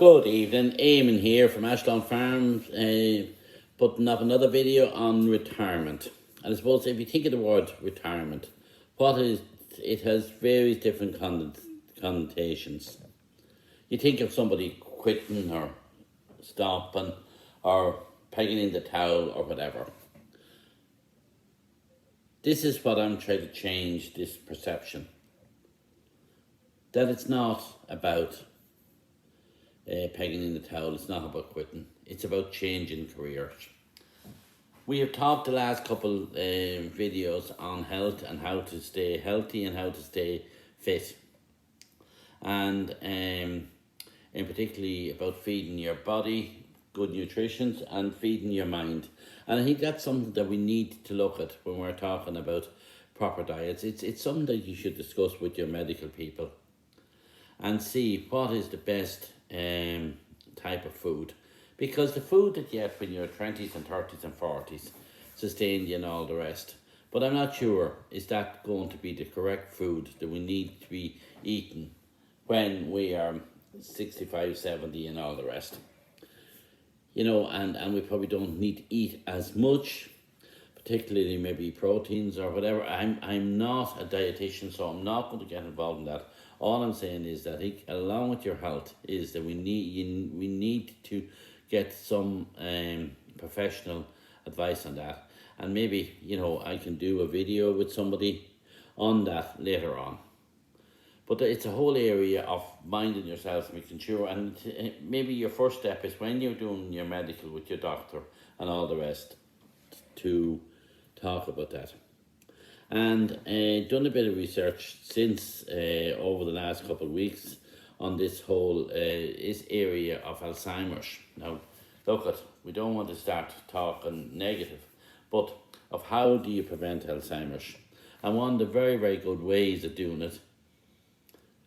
Good evening, Eamon here from Ashlawn Farms, putting up another video on retirement. And I suppose if you think of the word retirement, it has various different connotations. You think of somebody quitting or stopping or pegging in the towel or whatever. This is what I'm trying to change, this perception. That it's not about pegging in the towel, it's not about quitting, it's about changing careers. We have talked the last couple videos on health and how to stay healthy and how to stay fit. And in particularly about feeding your body good nutrition and feeding your mind. And I think that's something that we need to look at when we're talking about proper diets. It's something that you should discuss with your medical people and see what is the best type of food. Because the food that you get when you're 20s and 30s and 40s sustained you and all the rest. But I'm not sure, is that going to be the correct food that we need to be eating when we are 65, 70 and all the rest. You know, and we probably don't need to eat as much, particularly maybe proteins or whatever. I'm not a dietitian, so I'm not going to get involved in that. All I'm saying is that along with your health is that we need to get some professional advice on that. And maybe, you know, I can do a video with somebody on that later on. But it's a whole area of minding yourself, making sure, and maybe your first step is when you're doing your medical with your doctor and all the rest, to talk about that. And done a bit of research since over the last couple of weeks on this whole this area of Alzheimer's. Now, look, we don't want to start talking negative, but of how do you prevent Alzheimer's? And one of the very, very good ways of doing it,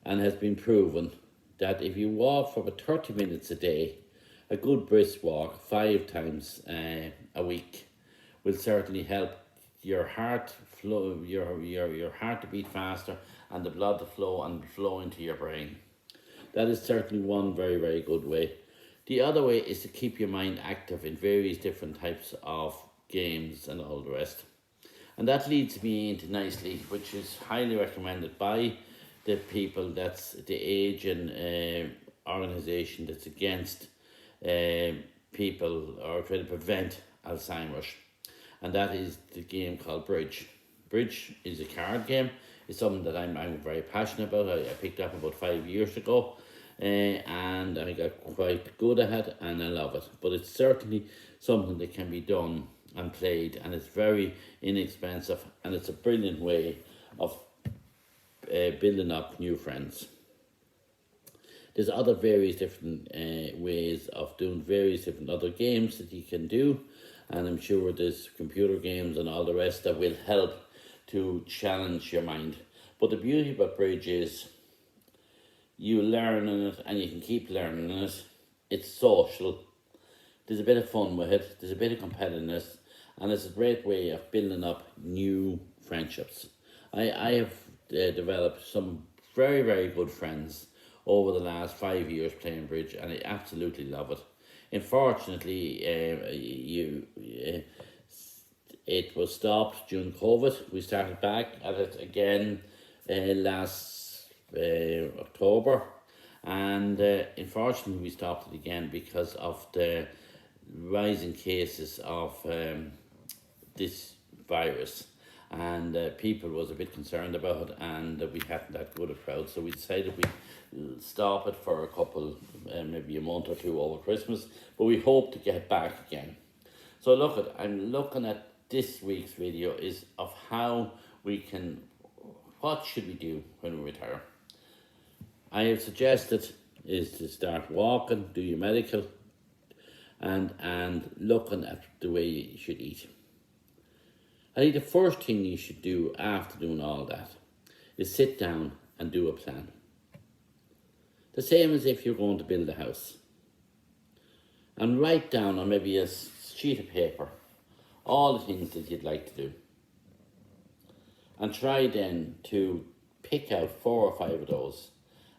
and has been proven, that if you walk for about 30 minutes a day, a good brisk walk 5 times a week will certainly help your heart flow, your heart to beat faster, and the blood to flow into your brain. That is certainly one very, very good way. The other way is to keep your mind active in various different types of games and all the rest. And that leads me into nicely, which is highly recommended by the people, that's the age and organisation that's against people or trying to prevent Alzheimer's. And that is the game called Bridge. Bridge is a card game. It's something that I'm very passionate about. I picked up about 5 years ago and I got quite good at it and I love it. But it's certainly something that can be done and played, and it's very inexpensive, and it's a brilliant way of building up new friends. There's other various different ways of doing various different other games that you can do, and I'm sure there's computer games and all the rest that will help to challenge your mind. But the beauty about Bridge is you learn in it and you can keep learning in it. It's social, there's a bit of fun with it, there's a bit of competitiveness, and it's a great way of building up new friendships. I have developed some very, very good friends over the last 5 years playing Bridge, and I absolutely love it. Unfortunately, it was stopped during COVID. We started back at it again last October, and unfortunately we stopped it again because of the rising cases of this virus. And people was a bit concerned about it, and we hadn't that good a crowd, so we decided we'd stop it for a couple, maybe a month or two over Christmas, but we hope to get back again. So I'm looking at this week's video is of how we can, what should we do when we retire? I have suggested is to start walking, do your medical, and looking at the way you should eat. I think the first thing you should do after doing all that is sit down and do a plan. The same as if you're going to build a house. And write down on maybe a sheet of paper all the things that you'd like to do. And try then to pick out 4 or 5 of those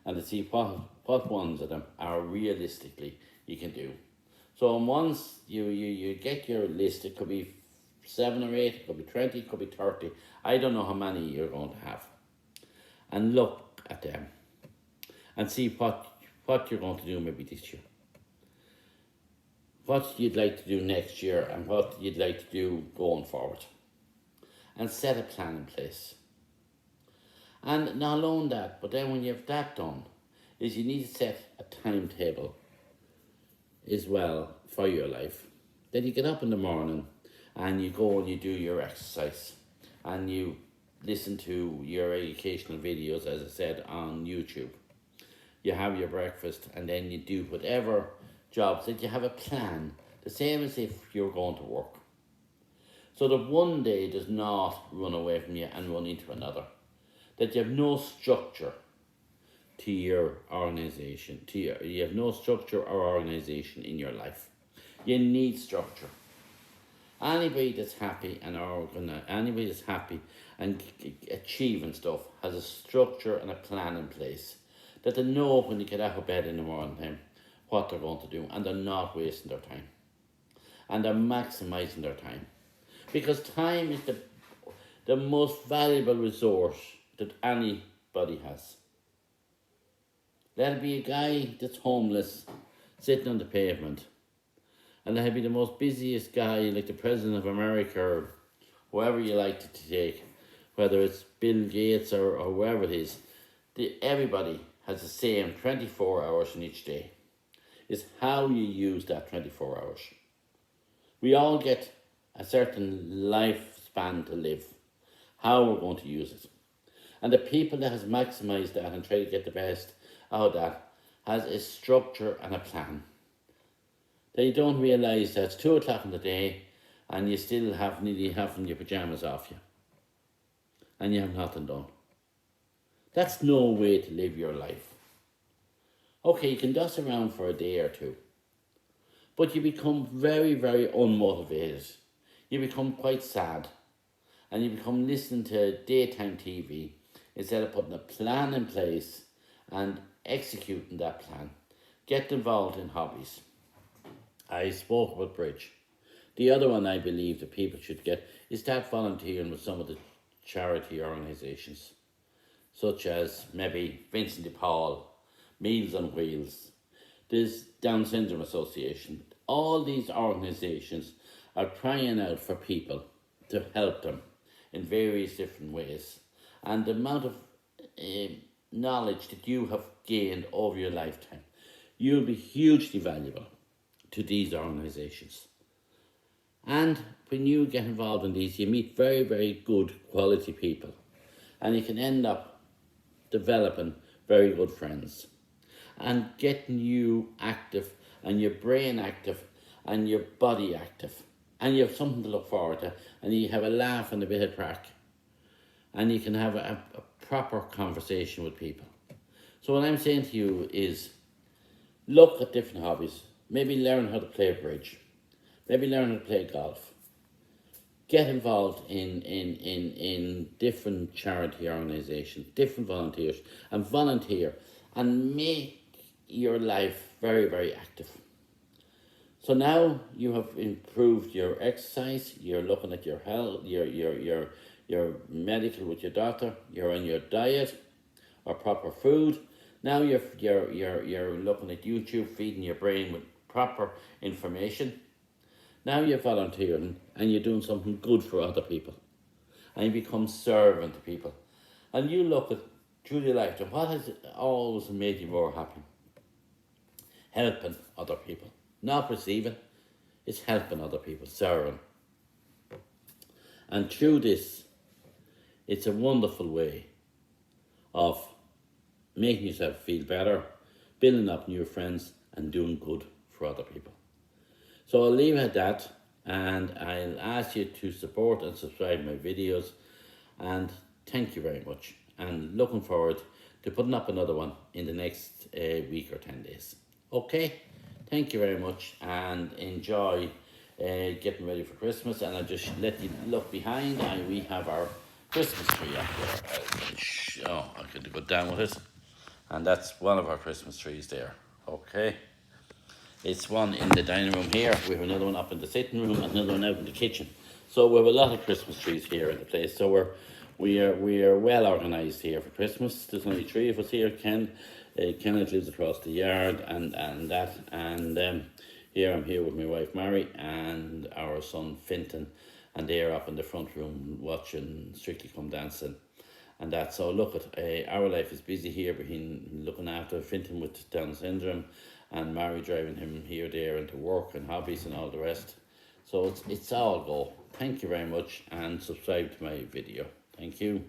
and to see what what ones of them are realistically you can do. So once you get your list, it could be 7 or 8, it could be 20, it could be 30. I don't know how many you're going to have. And look at them and see what you're going to do maybe this year. What you'd like to do next year and what you'd like to do going forward. And set a plan in place. And not alone that, but then when you have that done, is you need to set a timetable as well for your life. Then you get up in the morning and you go and you do your exercise and you listen to your educational videos, as I said, on YouTube. You have your breakfast and then you do whatever jobs that you have a plan, the same as if you're going to work. So that one day does not run away from you and run into another. That you have no structure to your organisation. You have no structure or organisation in your life. You need structure. Anybody that's happy anybody that's happy and achieving stuff has a structure and a plan in place. That they know when they get out of bed in the morning time what they're going to do, and they're not wasting their time. And they're maximising their time. Because time is the most valuable resource that anybody has. Let it be a guy that's homeless, sitting on the pavement. And let it be the most busiest guy, like the President of America, or whoever you like to take, whether it's Bill Gates or whoever it is. Everybody has the same 24 hours in each day. It's how you use that 24 hours. We all get a certain lifespan to live. How we're going to use it. And the people that has maximised that and try to get the best out of that has a structure and a plan. They don't realise that it's 2 o'clock in the day and you still have nearly having your pyjamas off you. And you have nothing done. That's no way to live your life. Okay, you can dust around for a day or two. But you become very, very unmotivated. You become quite sad. And you become listening to daytime TV instead of putting a plan in place and executing that plan. Get involved in hobbies. I spoke about bridge. The other one I believe that people should get is start volunteering with some of the charity organisations, such as maybe Vincent de Paul, Meals on Wheels, this Down Syndrome Association. All these organisations are crying out for people to help them in various different ways. And the amount of knowledge that you have gained over your lifetime, you'll be hugely valuable to these organisations. And when you get involved in these, you meet very, very good quality people. And you can end up developing very good friends. And getting you active, and your brain active, and your body active. And you have something to look forward to, and you have a laugh and a bit of crack. And you can have a proper conversation with people. So what I'm saying to you is, look at different hobbies. Maybe learn how to play bridge. Maybe learn how to play golf. Get involved in different charity organisations, different volunteers, and volunteer. And make your life very, very active. So now you have improved your exercise, you're looking at your health, your medical with your doctor, you're on your diet or proper food. Now you're looking at YouTube, feeding your brain with proper information. Now you're volunteering and you're doing something good for other people. And you become servant to people. And you look at through your lifetime, what has always made you more happy? Helping other people. Not receiving, it's helping other people, serving. And through this, it's a wonderful way of making yourself feel better, building up new friends, and doing good for other people. So I'll leave it at that, and I'll ask you to support and subscribe my videos, and thank you very much. And looking forward to putting up another one in the next week or 10 days. Okay, thank you very much, and enjoy getting ready for Christmas. And I'll just let you look behind, and we have our Christmas tree up there. Oh, I could go down with it. And that's one of our Christmas trees there. Okay. It's one in the dining room here. We have another one up in the sitting room and another one out in the kitchen. So we have a lot of Christmas trees here in the place. So we are well organised here for Christmas. There's only three of us here. Kenneth lives across the yard, and here I'm here with my wife Mary and our son Finton, and they're up in the front room watching Strictly Come Dancing. And that, so look at our life is busy here between looking after Finton with Down syndrome and Mary driving him here, there, and to work and hobbies and all the rest. So it's all go. Thank you very much, and subscribe to my video. Thank you.